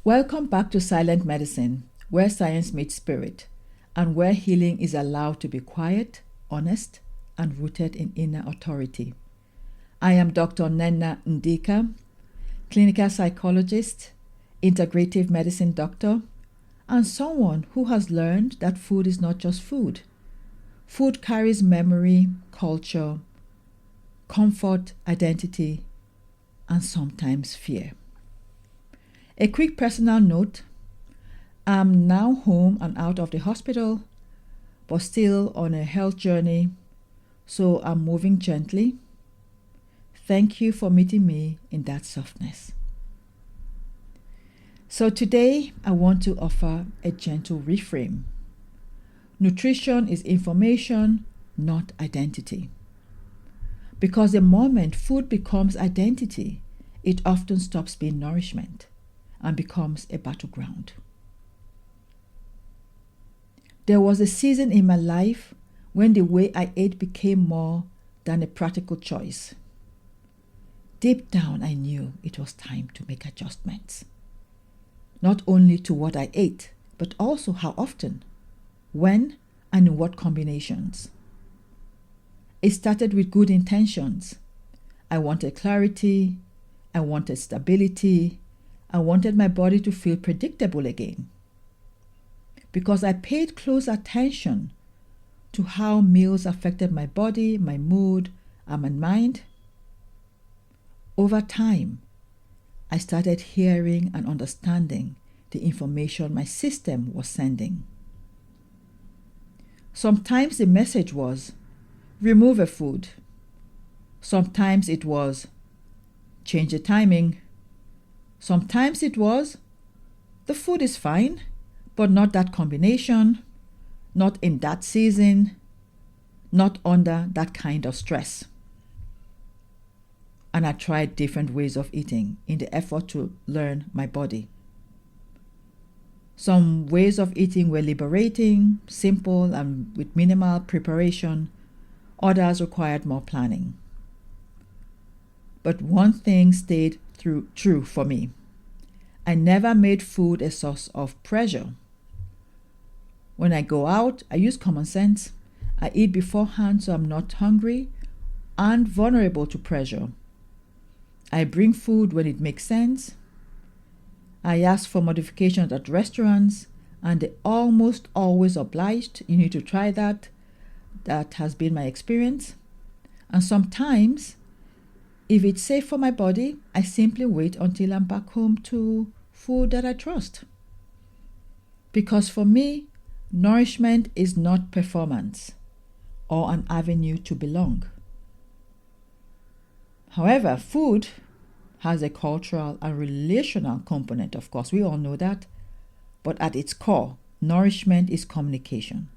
Welcome back to Silent Medicine, where science meets spirit, and where healing is allowed to be quiet, honest, and rooted in inner authority. I am Dr. Nnenna Ndika, clinical psychologist, integrative medicine doctor, and someone who has learned that food is not just food. Food carries memory, culture, comfort, identity, and sometimes fear. A quick personal note: I'm now home and out of the hospital, but still on a health journey, so I'm moving gently. Thank you for meeting me in that softness. So today, I want to offer a gentle reframe. Nutrition is information, not identity. Because the moment food becomes identity, it often stops being nourishment and becomes a battleground. There was a season in my life when the way I ate became more than a practical choice. Deep down, I knew it was time to make adjustments. Not only to what I ate, but also how often, when, and in what combinations. It started with good intentions. I wanted clarity, I wanted stability, I wanted my body to feel predictable again. Because I paid close attention to how meals affected my body, my mood, and my mind, over time, I started hearing and understanding the information my system was sending. Sometimes the message was, remove a food. Sometimes it was, change the timing. Sometimes it was, the food is fine, but not that combination, not in that season, not under that kind of stress. And I tried different ways of eating in the effort to learn my body. Some ways of eating were liberating, simple, and with minimal preparation. Others required more planning. But one thing stayed true for me. I never made food a source of pressure. When I go out, I use common sense. I eat beforehand so I'm not hungry and vulnerable to pressure. I bring food when it makes sense. I ask for modifications at restaurants, and they almost always obliged. You need to try that. That has been my experience. And sometimes, if it's safe for my body, I simply wait until I'm back home to food that I trust. Because for me, nourishment is not performance or an avenue to belong. However, food has a cultural and relational component, of course, we all know that. But at its core, nourishment is communication.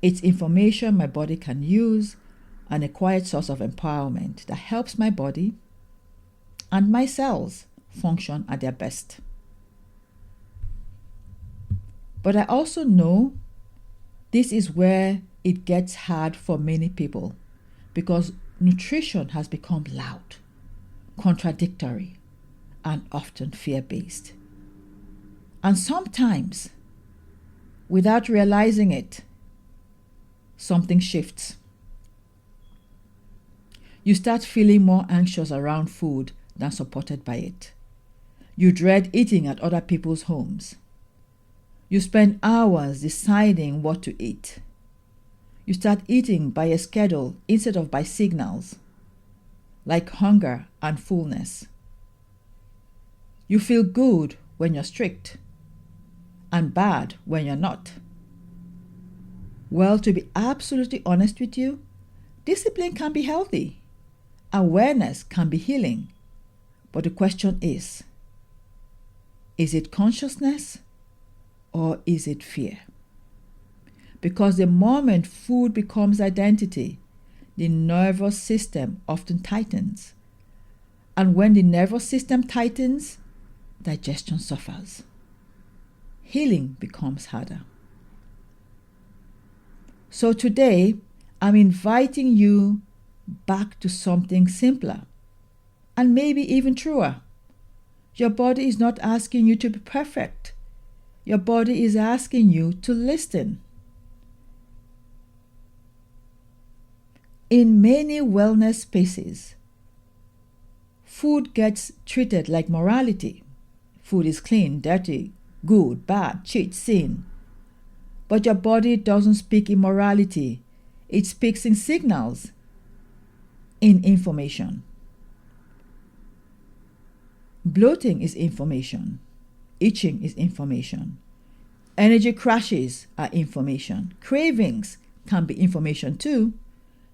It's information my body can use and a quiet source of empowerment that helps my body and my cells function at their best. But I also know this is where it gets hard for many people, because nutrition has become loud, contradictory, and often fear-based. And sometimes, without realizing it, something shifts. You start feeling more anxious around food than supported by it. You dread eating at other people's homes. You spend hours deciding what to eat. You start eating by a schedule instead of by signals, like hunger and fullness. You feel good when you're strict and bad when you're not. Well, to be absolutely honest with you, discipline can be healthy. Awareness can be healing. But the question is it consciousness or is it fear? Because the moment food becomes identity, the nervous system often tightens. And when the nervous system tightens, digestion suffers. Healing becomes harder. So today, I'm inviting you back to something simpler and maybe even truer. Your body is not asking you to be perfect. Your body is asking you to listen. In many wellness spaces, food gets treated like morality. Food is clean, dirty, good, bad, cheat, sin. But your body doesn't speak in morality. It speaks in signals, in information. Bloating is information. Itching is information. Energy crashes are information. Cravings can be information too.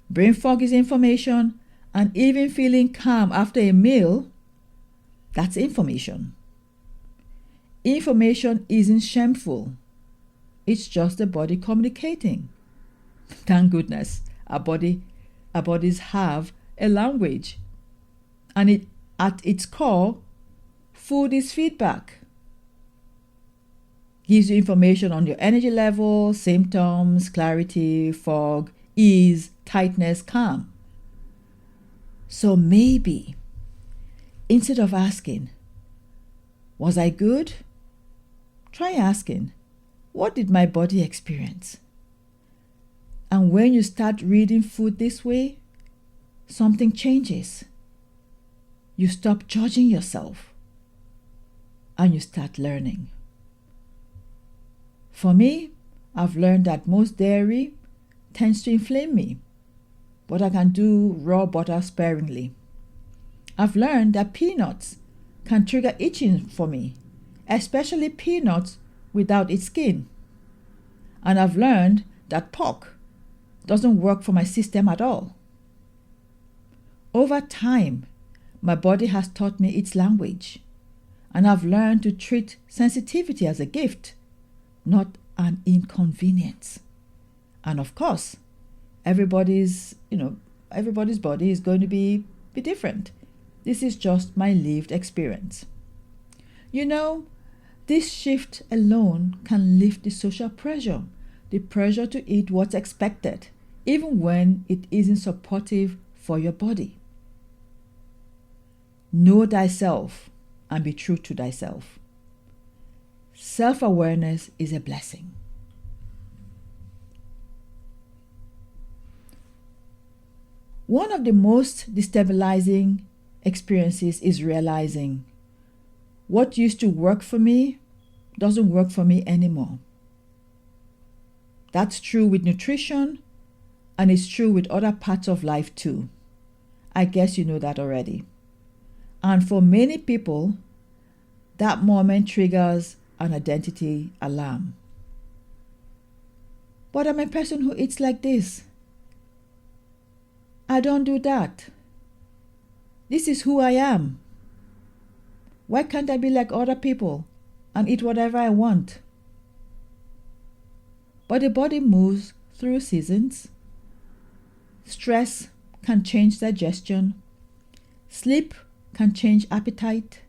Brain fog is information. And even feeling calm after a meal, that's information. Information isn't shameful. It's just the body communicating. Thank goodness our bodies have a language. And at its core, food is feedback. Gives you information on your energy level, symptoms, clarity, fog, ease, tightness, calm. So maybe, instead of asking, was I good? Try asking, what did my body experience? And when you start reading food this way, something changes. You stop judging yourself and you start learning. For me, I've learned that most dairy tends to inflame me, but I can do raw butter sparingly. I've learned that peanuts can trigger itching for me, especially peanuts without its skin. And I've learned that pork doesn't work for my system at all. Over time, my body has taught me its language, and I've learned to treat sensitivity as a gift, not an inconvenience. And of course, everybody's body is going to be different. This is just my lived experience. This shift alone can lift the social pressure, the pressure to eat what's expected, even when it isn't supportive for your body. Know thyself and be true to thyself. Self-awareness is a blessing. One of the most destabilizing experiences is realizing what used to work for me doesn't work for me anymore. That's true with nutrition, and it's true with other parts of life too. I guess you know that already. And for many people, that moment triggers an identity alarm. But I'm a person who eats like this. I don't do that. This is who I am. Why can't I be like other people and eat whatever I want? But the body moves through seasons. Stress can change digestion. Sleep can change appetite.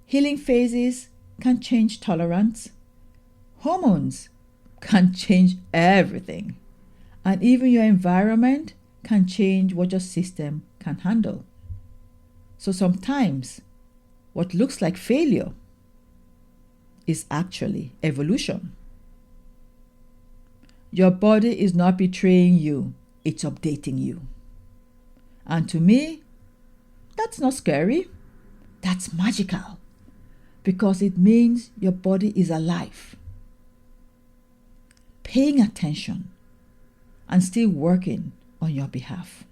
Healing phases can change tolerance. Hormones can change everything. And even your environment can change what your system can handle. So sometimes what looks like failure is actually evolution. Your body is not betraying you, it's updating you. And to me, that's not scary, that's magical, because it means your body is alive, paying attention, and still working on your behalf.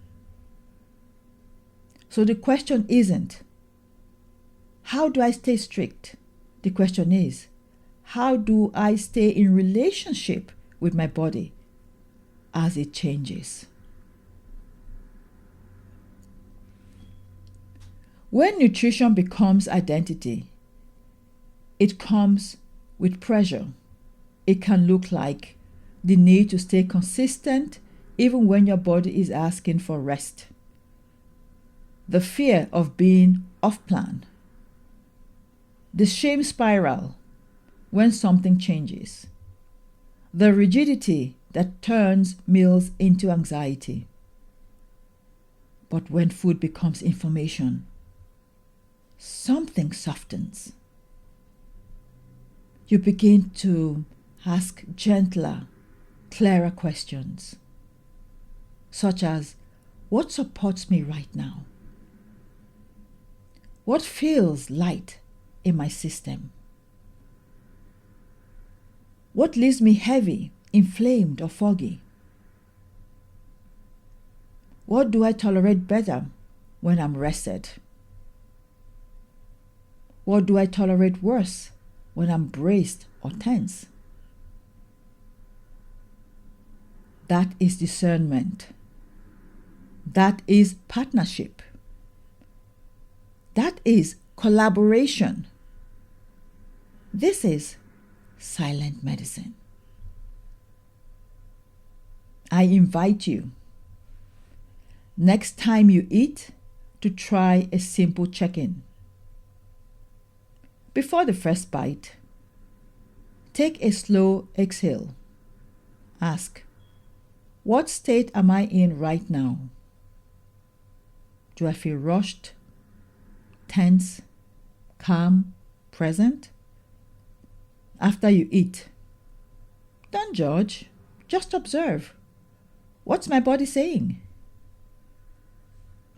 So the question isn't, how do I stay strict? The question is, how do I stay in relationship with my body as it changes? When nutrition becomes identity, it comes with pressure. It can look like the need to stay consistent even when your body is asking for rest. The fear of being off plan. The shame spiral when something changes. The rigidity that turns meals into anxiety. But when food becomes information, something softens. You begin to ask gentler, clearer questions, such as, what supports me right now? What feels light in my system? What leaves me heavy, inflamed, or foggy? What do I tolerate better when I'm rested? What do I tolerate worse when I'm braced or tense? That is discernment. That is partnership. That is collaboration. This is silent medicine. I invite you, next time you eat, to try a simple check-in. Before the first bite, take a slow exhale. Ask, what state am I in right now? Do I feel rushed, tense, calm, present? After you eat, don't judge, just observe. What's my body saying?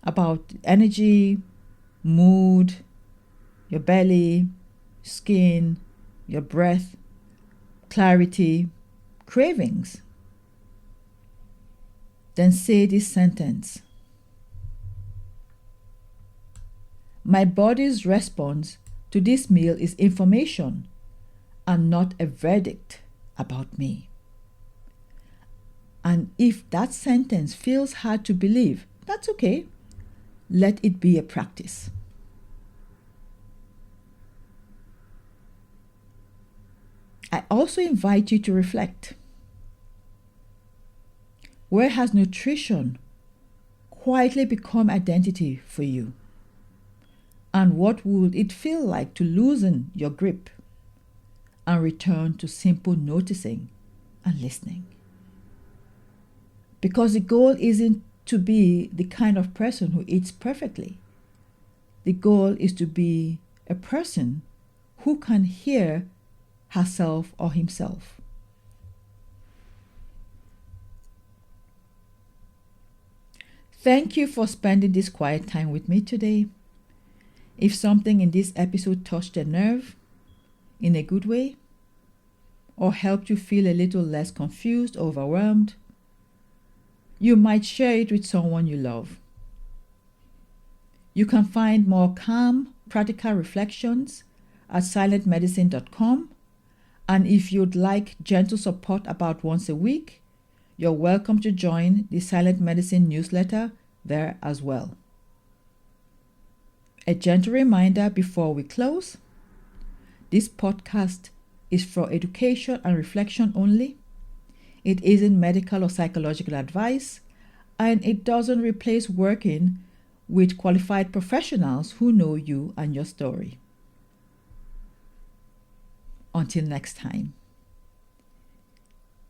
About energy, mood, your belly, skin, your breath, clarity, cravings. Then say this sentence. My body's response to this meal is information and not a verdict about me. And if that sentence feels hard to believe, that's okay. Let it be a practice. I also invite you to reflect. Where has nutrition quietly become identity for you? And what would it feel like to loosen your grip and return to simple noticing and listening? Because the goal isn't to be the kind of person who eats perfectly. The goal is to be a person who can hear herself or himself. Thank you for spending this quiet time with me today. If something in this episode touched a nerve in a good way, or helped you feel a little less confused or overwhelmed, you might share it with someone you love. You can find more calm, practical reflections at silentmedicine.com, and if you'd like gentle support about once a week, you're welcome to join the Silent Medicine newsletter there as well. A gentle reminder before we close: this podcast is for education and reflection only. It isn't medical or psychological advice, and it doesn't replace working with qualified professionals who know you and your story. Until next time,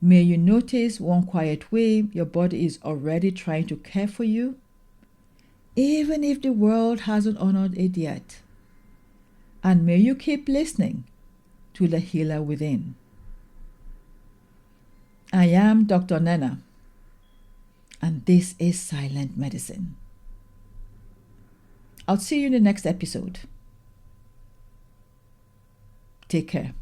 may you notice one quiet way your body is already trying to care for you, even if the world hasn't honored it yet. And may you keep listening to the healer within. I am Dr. Nnenna, and this is Silent Medicine. I'll see you in the next episode. Take care.